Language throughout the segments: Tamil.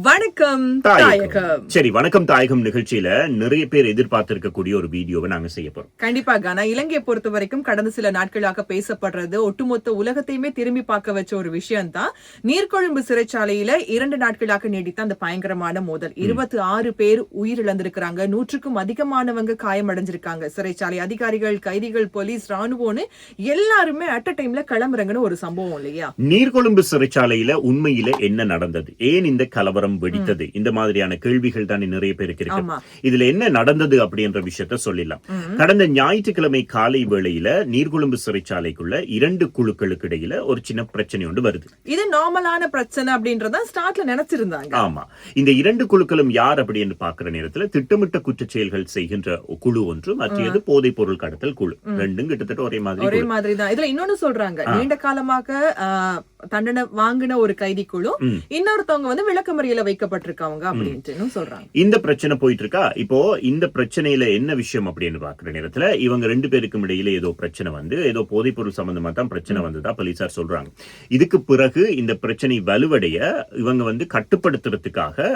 வணக்கம் தாயகம். சரி, வணக்கம் தாயகம் நிகழ்ச்சியில நிறைய பேர் எதிர்பார்த்திருக்கக்கூடிய ஒரு வீடியோவை நாங்க செய்ய போறோம். கண்டிப்பாக. ஆனா இலங்கையை பொறுத்த வரைக்கும் கடந்த சில நாட்களாக பேசப்படுறது ஒட்டுமொத்த உலகத்தையுமே திரும்பி பார்க்க வச்ச ஒரு விஷயம் தான் நீர்கொழும்பு சிறைச்சாலையில 2 நாட்களாக நீடித்த அந்த பயங்கரமான மோதல். 26 பேர் உயிரிழந்திருக்கிறாங்க, 100க்கும் அதிகமானவங்க காயமடைஞ்சிருக்காங்க. சிறைச்சாலை அதிகாரிகள், கைதிகள், போலீஸ், ராணுவம்னு எல்லாருமே அட் அ டைம்ல களமிறங்கின ஒரு சம்பவம் இல்லையா? நீர்கொழும்பு சிறைச்சாலையில உண்மையில என்ன நடந்தது, ஏன் இந்த கலவரம் வெடித்தது, இந்த மாதிரியான கேள்விகள் தான் நிறைய பேருக்கு இருக்கு. இதுல என்ன நடந்தது அப்படின்ற விஷயத்த சொல்லிடலாம். கடந்த ஞாயிற்றுக்கிழமை காலை வேளையில நீர்கொழும்பு சிறைச்சாலைக்குள்ள 2 குழுக்களுக்கு இடையில ஒரு சின்ன பிரச்சனை ஒன்று வருது. இது நார்மலான பிரச்சனை அப்படின்றத ஸ்டார்ட்ல நினைச்சிருந்தாங்க. ஆமா, இந்த 2 குழுக்களும் யார் அப்படின்னு பாக்குற நேரத்துல திட்டமிட்ட குற்றச் செயல்கள் செய்கின்ற குழு ஒன்று, மற்றது போதைப் பொருள் கடத்தல் குழு. ரெண்டும் கிட்டத்தட்ட ஒரே மாதிரி தான். இதுல இன்னொன்னு சொல்றாங்க, நீண்ட காலமாக தண்டனை வாங்கின ஒரு கைதி குழு, இன்னொருத்தவங்க வந்து விளக்கமறியல வைக்கப்பட்டிருக்காங்க அப்படின்னு சொல்றாங்க. இந்த பிரச்சனை போயிட்டு இருக்கா. இப்போ இந்த பிரச்சனையில என்ன விஷயம் அப்படின்னு பாக்குற நேரத்துல இவங்க 2 பேருக்கும் இடையில ஏதோ பிரச்சனை வந்து ஏதோ போதைப் பொருள் சம்பந்தமா தான் பிரச்சனை வந்ததா போலீசார் சொல்றாங்க. இதுக்கு பிறகு இந்த பிரச்சனை வலுவடைய இவங்க வந்து கட்டுப்படுத்துறதுக்காக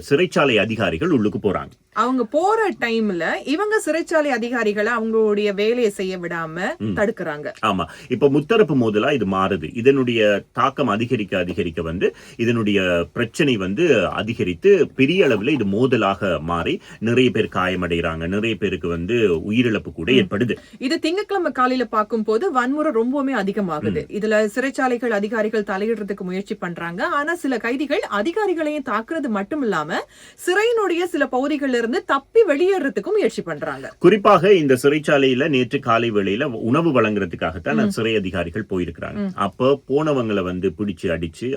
சிறைச்சாலை அதிகாரிகள் உள்ளுக்கு போறாங்க. அவங்க போற டைம்ல இவங்க சிறைச்சாலை அதிகாரிகளை அவங்களுடைய வேலையை செய்ய விடாம தடுக்கிறாங்க. ஆமா, இப்ப முத்தரப்பு மோதலா இது மாறுது. இதனுடைய தாக்கம் அதிகரிக்க அதிகரிக்க வந்து இதனுடைய பிரச்சனை வந்து அதிகரித்து பெரிய அளவில் இது மோதலாக மாறி நிறைய பேர் காயமடைகிறாங்க, நிறைய பேருக்கு வந்து உயிரிழப்பு கூட ஏற்படுது. இது திங்கட்கிழமை காலையில பார்க்கும் போது வன்முறை ரொம்பவுமே அதிகமாகுது. இதுல சிறைச்சாலைகள் அதிகாரிகள் தலையிடுறதுக்கு முயற்சி பண்றாங்க. ஆனா சில கைதிகள் அதிகாரிகளையும் தாக்குறது மட்டும் இல்லாம சிறையினுடைய சில பகுதிகளில் இருந்து தப்பி வெளியேறதுக்கும் முயற்சி பண்றாங்க. குறிப்பாக இந்த சிறைச்சாலையில நேற்று காலை வேளையில உணவு வழங்குறதுக்காகத்தான் சிறை அதிகாரிகள் போயிருக்கிறாங்க. அப்ப போனவங்களை வந்து பிடிச்சு அடிச்சு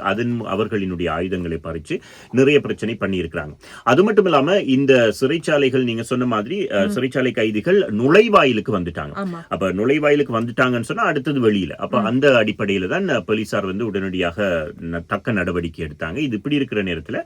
அவர்களினுடைய ஆயுதங்களை பறிச்சு நிறைய பிரச்சனை பண்ணி இருக்கிறாங்க. அது மட்டும் இல்லாம இந்த சிறைச்சாலைகள் நீங்க சொன்ன மாதிரி சிறைச்சாலை கைதிகள் நுழைவாயிலுக்கு வந்துட்டாங்க. அப்ப நுழைவாயிலுக்கு வந்துட்டாங்கன்னு சொன்னா அடுத்தது வெளியில. அப்ப அந்த அடிப்படையில தான் போலீசார் வந்து உடனடியாக தக்க நடவடிக்கை எடுத்தாங்க. இது இப்படி இருக்கிற நேரத்துல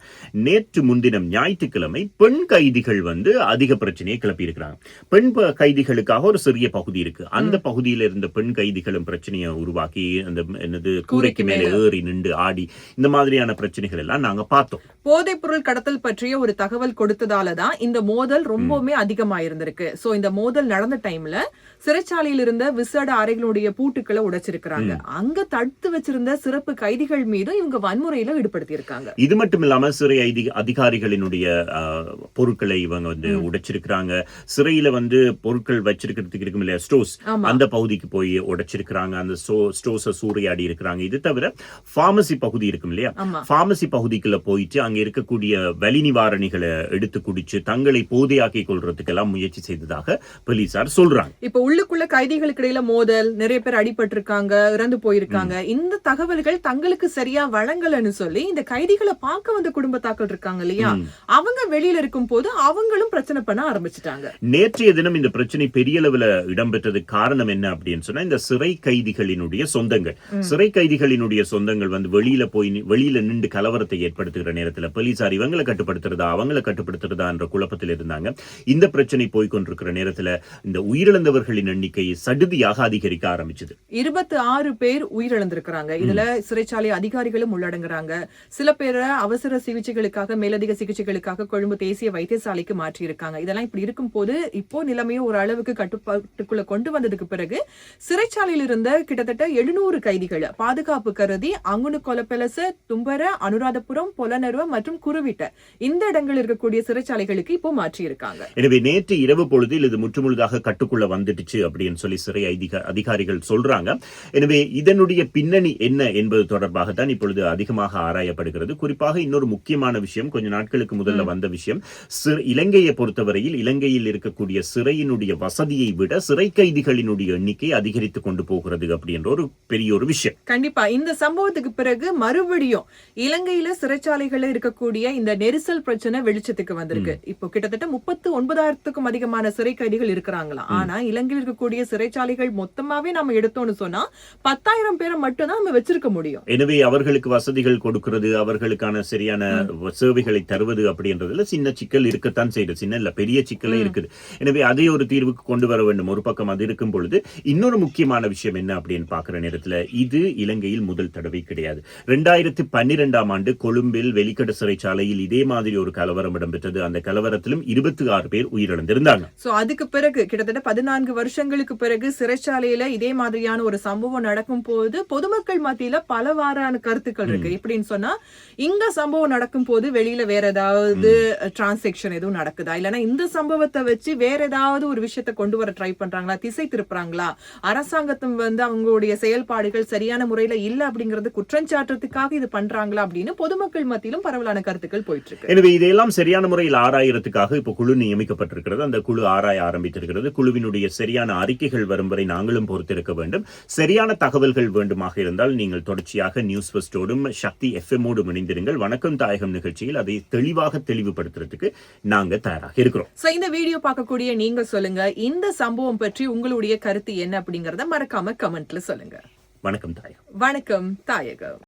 நேற்று முன்தினம் ஞாயிற்றுக்கிழமை பெண் கைதிகள் வந்து அதிக பிரச்சனையை கிளப்பி இருக்கிறாங்க. பெண் கைதிகளுக்காக ஒரு சிறிய பகுதி இருக்கு. அந்த பகுதியில இருந்த பெண் கைதிகளும் பிரச்சனையை உருவாக்கி அந்த என்னது கூரைக்கு மேலே ஏறி நின்று ஆடி இந்த மாதிரியான பிரச்சனைகள் எல்லாம் நாங்க பார்த்தோம். போதைப் பொருள் கடத்தல் பற்றிய ஒரு தகவல் கொடுத்ததாலதான் இந்த மோதல் ரொம்பவுமே அதிகமாயிருந்திருக்கு. சோ இந்த மோதல் நடந்த டைம்ல சிறைச்சாலையில் இருந்த விசேட அறைகளுடைய பூட்டுக்களை உடைச்சிருக்கிறாங்க. அங்க தடுத்து வச்சிருந்த சிறப்பு கைதிகள் மீது இவங்க வன்முறையில ஈடுபடுத்தி இருக்காங்க. இது மட்டும் இல்லாம சிறை அதிகாரிகளினுடைய பொருட்களை இவங்க வந்து உடைச்சிருக்கிறாங்க. சிறையில வந்து பொருட்கள் வச்சிருக்கிறதுக்கு இருக்கும் இல்லையா ஸ்டோர்ஸ், அந்த பகுதிக்கு போய் உடைச்சிருக்கிறாங்க. அந்த ஸ்டோர்ஸை சூறையாடி இருக்கிறாங்க. இது தவிர பார்மசி பகுதி இருக்கும் இல்லையா, பார்மசி பகுதிக்குள்ள போயிட்டு அங்க இருக்கக்கூடிய வலி நிவாரணிகளை எடுத்து குடிச்சு தங்களை போதையாக்கி கொள்றதுக்கு எல்லாம் முயற்சி செய்ததாக போலீசார் சொல்றாங்க. இப்ப உள்ளுக்குள்ள கைதிகளுக்கு இடையில மோதல், நிறைய பேர் அடிபட்டு இருக்காங்க, இறந்து போயிருக்காங்க. இந்த தகவல்கள் தங்களுக்கு சரியா வழங்கலன்னு சொல்லி இந்த கைதிகளை பார்க்க வந்த குடும்பத்தாக்கள் இருக்காங்க இல்லையா, அவங்க வெளியில இருக்கும் போது அவங்களும் பிரச்சனை பண்ண ஆரம்பிச்சுட்டாங்க. நேற்றைய தினம் இந்த பிரச்சனை பெரிய அளவுல இடம்பெற்றதுக்கு காரணம் என்ன அப்படின்னு சொன்னா இந்த சிறை கைதிகளினுடைய சொந்தங்கள். சிறை கைதிகளினுடைய சொந்தங்கள் வந்து வெளியில நின்று கலவரத்தை ஏற்படுத்துகிற நேரத்துல போலீசார் இவங்களை கட்டுப்படுத்துறதா அவங்களை கட்டுப்படுத்துறதா என்ற குழப்பத்தில் இருந்தாங்க. இந்த பிரச்சனை போய்கொண்டிருக்கிற நேரத்துல இந்த உயிரிழந்தவர்களின் எண்ணிக்கை சடுதியாக அதிகரிக்க ஆரம்பிச்சது. 26 பேர் உயிரிழந்திருக்கிறாங்க. இதுல சிறைச்சாலை அதிகாரிகளும் உள்ளடங்குறாங்க. சில பேரை அவசர சிகிச்சைகளுக்காக, மேலதிக சிகிச்சைகளுக்காக கொழும்பு தேசிய வைத்தியசாலைக்கு மாற்றி இருக்காங்க. இதெல்லாம் இப்படி இருக்கும் போது இப்போ நிலைமையை ஒரு அளவுக்கு கட்டுப்பாட்டுக்குள்ள கொண்டு வந்ததுக்கு பிறகு சிறைச்சாலையில் இருந்த கிட்டத்தட்ட 700 கைதிகள் பாதுகாப்பு கருதி அங்குனு கொலப்பெலச, தும்பர, அனுராதபுரம், பொலனருவ மற்றும் குருவிட்ட இந்த இடங்கள் இருக்கக்கூடிய சிறைச்சாலைகளுக்கு இப்போ மாற்றி இருக்காங்க. எனவே நேற்று இரவு பொழுதில் இது முற்றுமுழுதாக கட்டுக்குள்ள வந்துடுச்சு அப்படின்னு சொல்லி சிறை அதிகாரிகள் சொல்றாங்க. எனவே இதனுடைய பின்னணி என்ன என்பது தொடர்பாக தான் இப்பொழுது அதிகமாக ஆராயப்படுகிறது. குறிப்பாக இன்னொரு முக்கியமான விஷயம், கொஞ்ச நாட்களுக்கு முதல்ல வந்த விஷயம், இலங்கையை பொறுத்தவரையில் இலங்கையில் இருக்கக்கூடிய சிறையினுடைய வசதியை விட சிறை கைதிகளினுடைய எண்ணிக்கை அதிகரித்துக் கொண்டு போகிறது அப்படின்ற ஒரு பெரிய ஒரு விஷயம். கண்டிப்பா இந்த சம்பவத்துக்கு பிறகு மறுபடியும் இலங்கையில சிறைச்சாலைகள் இருக்கக்கூடிய இந்த நெரிசல் பிரச்சனை வெளிச்சத்துக்கு வந்திருக்கு. இப்போ கிட்டத்தட்ட 39,000க்கும் அதிகமான சிறை கைதிகள் இருக்கிறாங்களா. ஆனா இலங்கையில் இருக்கக்கூடிய சிறைச்சாலைகள் மொத்தமாவே நம்ம எடுத்தோம்னு சொன்னா 10,000 பேரை மட்டும் தான் நம்ம வச்சிருக்க முடியும். எனவே அவர்களுக்கு வசதிகள் கொடுக்கிறது, அவர்களுக்கான சரியான சேவைகளை தருவது அப்படின்றதுல சின்ன சிக்கல் இருக்கத்தான் இருக்கத்தான் செய்யுது, சின்ன இல்ல பெரிய சிக்கலே இருக்குது. எனவே அதை ஒரு தீர்வுக்கு கொண்டு வர வேண்டும். ஒரு பக்கம் அது இருக்கும் பொழுது இன்னொரு முக்கியமான விஷயம் என்ன அப்படின்னு பாக்குற நேரத்துல இது இலங்கையில் முதல் தடவை கிடையாது. 2012ஆம் ஆண்டு கொழும்பில் வெலிக்கட சிறைச்சாலையில் இதே மாதிரி ஒரு கலவரம் இடம்பெற்றது. அந்த கலவரத்திலும் 26 பேர் உயிரிழந்திருந்தாங்க. சோ அதுக்கு பிறகு கிட்டத்தட்ட 14 வருஷங்களுக்கு பிறகு சிறைச்சாலையில இதே மாதிரியான ஒரு சம்பவம் நடக்கும் போது பொதுமக்கள் மத்தியில பலவாறான கருத்துக்கள் இருக்கு. எப்படின்னு சொன்னா, இங்க சம்பவம் நடக்கும் போது வெளியில வேற ஏதாவது டிரான்சாக்ஷன் எதுவும் நடக்குதா, இல்லன்னா இந்த சம்பவத்தை வச்சு வேற ஏதாவது ஒரு விஷயத்தை கொண்டு வர ட்ரை பண்றாங்களா, திசை திருப்புறாங்களா, அரசாங்கத்தும் அவங்களுடைய செயல்பாடுகள் சரியான முறையில இல்ல அப்படிங்கறது குற்றஞ்சாட்டுறதுக்காக இது பண்றாங்களா அப்படின்னு பொதுமக்கள் மத்தியிலும் பரவலான கருத்துக்கள் போயிட்டு இருக்கு. எனவே இதையெல்லாம் சரியான முறையில் ஆராயறதுக்காக இப்ப குழு நியமிக்கப்பட்டிருக்கிறது. அந்த குழு ஆராய ஆரம்பித்திருக்கிறது. குழுவினுடைய சரியான அறிக்கைகள் வரும் வரை நாங்களும் பொறுத்திருக்க வேண்டும். சரியான தகவல்கள் வேண்டுமாக இருந்தால் நீங்கள் தொடர்ச்சியாக நியூஸ் ஃபர்ஸ்டோடும் சக்தி எஃப்எம்மோடும் இணைந்திருங்கள். வணக்கம் தாயகம் நிகழ்ச்சியில் அதை தெளிவாக தெளிவுபடுத்துறதுக்கு நாங்க தயாராக இருக்கிறோம். இந்த வீடியோ பார்க்கக்கூடிய நீங்க சொல்லுங்க, இந்த சம்பவம் பற்றி உங்களுடைய கருத்து என்ன அப்படிங்கறத மறக்காம கமெண்ட்ல சொல்லுங்க. வணக்கம் தாயகம். வணக்கம் தாயகம்.